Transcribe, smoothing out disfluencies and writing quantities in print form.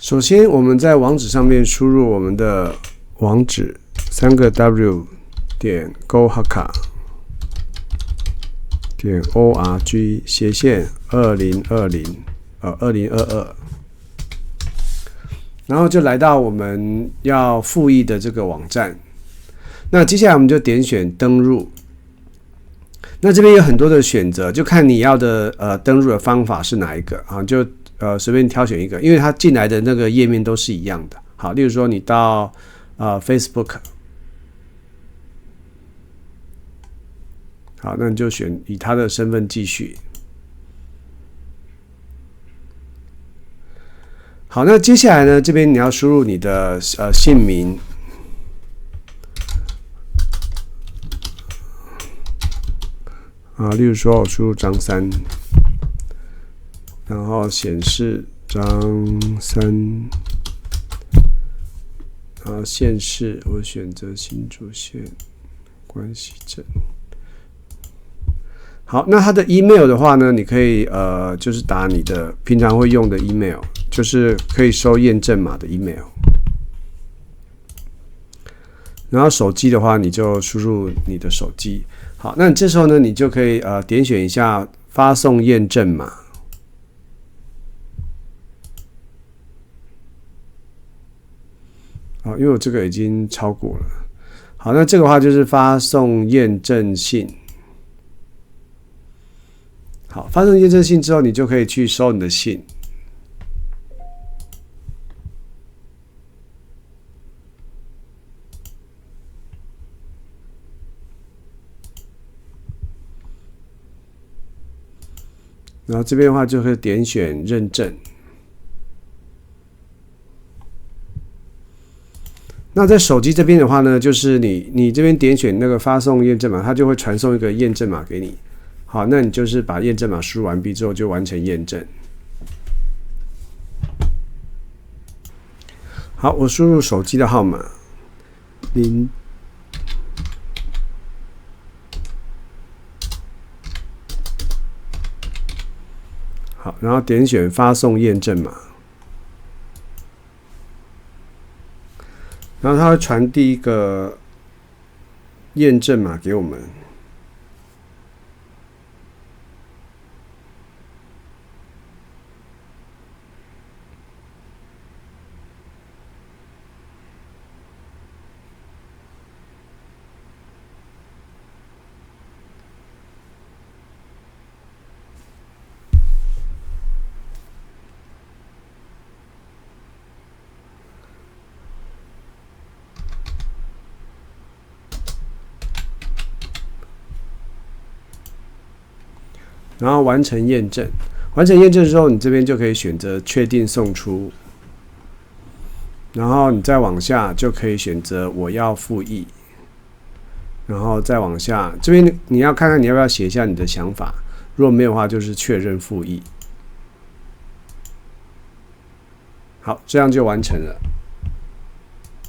首先，我们在网址上面输入我们的网址3个 W 点 gohaka.org 斜线2022，然后就来到我们要复议的这个网站。那接下来我们就点选登入。那这边有很多的选择，就看你要的登入的方法是哪一个啊？就随便挑选一个，因为它进来的那个页面都是一样的。好，例如说你到Facebook， 好，那你就选以他的身份继续。好，那接下来呢，这边你要输入你的姓名。例如说我输入张三，然后显示张三，然后县市我选择新竹县关西镇。好，那他的 email 的话呢，你可以就是打你的平常会用的 email， 就是可以收验证码的 email。然后手机的话，你就输入你的手机。好，那这时候呢，你就可以点选一下发送验证码。因为我这个已经超过了。好，那这个话就是发送验证信。好，发送验证信之后，你就可以去收你的信。然后这边的话就可以点选认证。那在手机这边的话呢，就是你这边点选那个发送验证码，它就会传送一个验证码给你。好，那你就是把验证码输入完毕之后，就完成验证。好，我输入手机的号码0。好，然后点选发送验证码，然后它会传递一个验证码给我们。然后完成验证，完成验证之后，你这边就可以选择确定送出，然后你再往下就可以选择我要复议，然后再往下，这边你要看看你要不要写一下你的想法，如果没有的话，就是确认复议。好，这样就完成了。